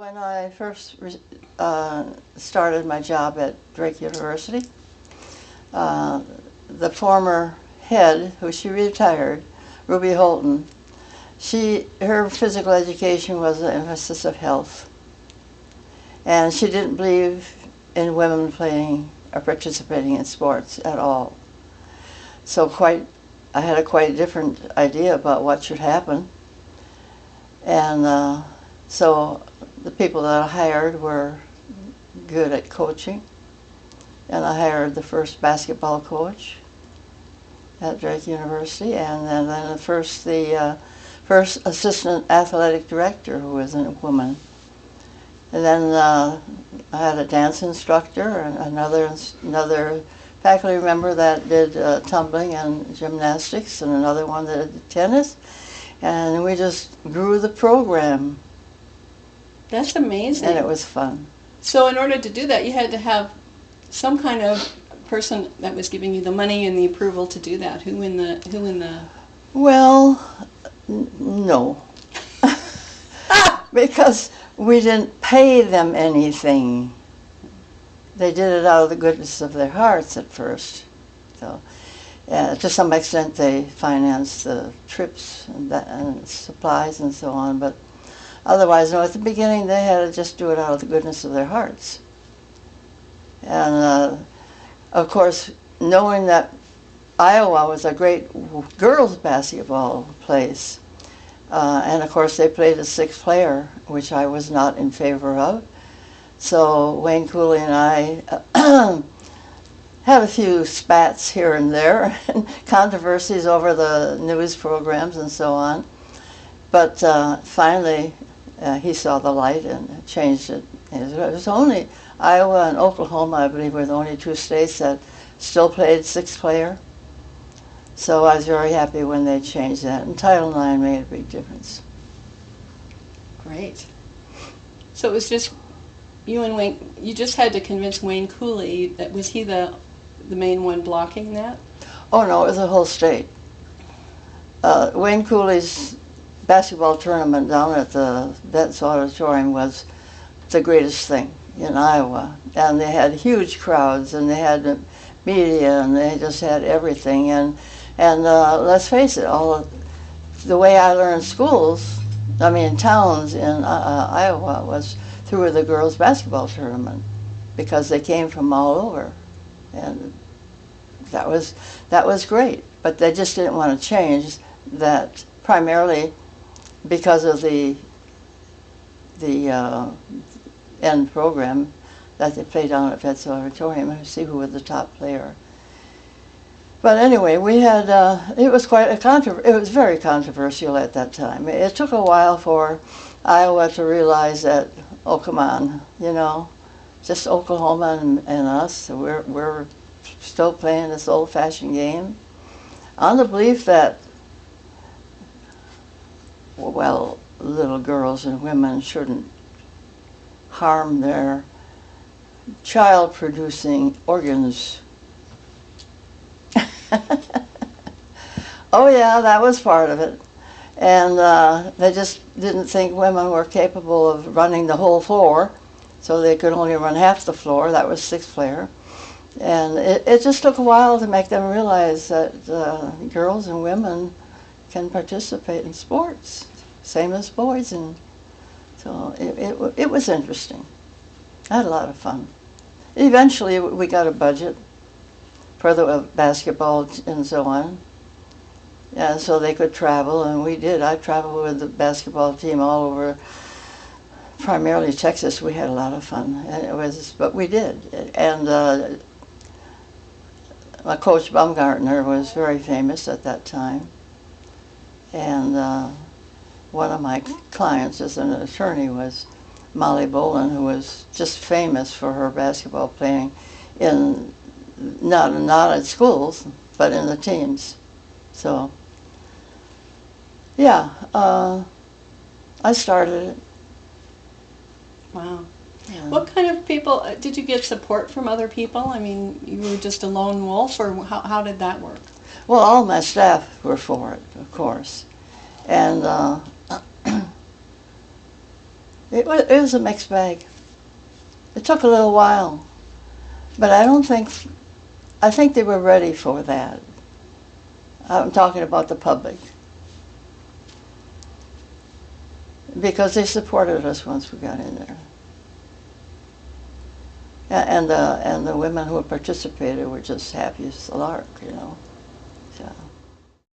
When I first started my job at Drake University, the former head, who she retired, Ruby Holton, her physical education was the emphasis of health. And she didn't believe in women playing or participating in sports at all. So I had a quite different idea about what should happen. And so the people that I hired were good at coaching. And I hired the first basketball coach at Drake University, and then the first assistant athletic director, who was a woman. And then I had a dance instructor and another faculty member that did tumbling and gymnastics, and another one that did tennis. And we just grew the program. That's amazing. And it was fun. So in order to do that, you had to have some kind of person that was giving you the money and the approval to do that. Who in the? Well, no. Because we didn't pay them anything. They did it out of the goodness of their hearts at first. So, to some extent, they financed the trips and supplies and so on. But otherwise, no. At the beginning, they had to just do it out of the goodness of their hearts. And of course, knowing that Iowa was a great girls' basketball place, and of course they played a sixth player, which I was not in favor of. So Wayne Cooley and I had a few spats here and there, and controversies over the news programs and so on. But finally, he saw the light and changed it. It was only Iowa and Oklahoma, I believe, were the only two states that still played sixth player. So I was very happy when they changed that, and Title IX made a big difference. Great. So it was just you and Wayne. You just had to convince Wayne Cooley. That was he the main one blocking that? Oh no, it was the whole state. Wayne Cooley's basketball tournament down at the Betts Auditorium was the greatest thing in Iowa, and they had huge crowds, and they had media, and they just had everything. And let's face it, the way I learned towns in Iowa was through the girls' basketball tournament, because they came from all over, and that was great. But they just didn't want to change that, primarily because of the end program that they played down at Betts Auditorium and see who was the top player. But anyway, we had it was it was very controversial at that time. It took a while for Iowa to realize that, oh come on, just Oklahoma and us, we're still playing this old-fashioned game, on the belief that, well, little girls and women shouldn't harm their child-producing organs. Oh yeah, that was part of it. And they just didn't think women were capable of running the whole floor, so they could only run half the floor. That was sixth player. And it just took a while to make them realize that girls and women can participate in sports, same as boys. And so it was interesting. I had a lot of fun. Eventually, we got a budget for the basketball and so on, and so they could travel, and we did. I traveled with the basketball team all over, primarily Texas. We had a lot of fun, but we did. And my coach Baumgartner was very famous at that time, and one of my clients as an attorney was Molly Bolin, who was just famous for her basketball playing in not at schools, but in the teams. So, yeah, I started it. Wow. Yeah. What kind of people, did you get support from other people? I mean, you were just a lone wolf, or how did that work? Well, all my staff were for it, of course. And It was a mixed bag. It took a little while, but I think they were ready for that. I'm talking about the public. Because they supported us once we got in there. And the women who participated were just happy as a lark, you know. So.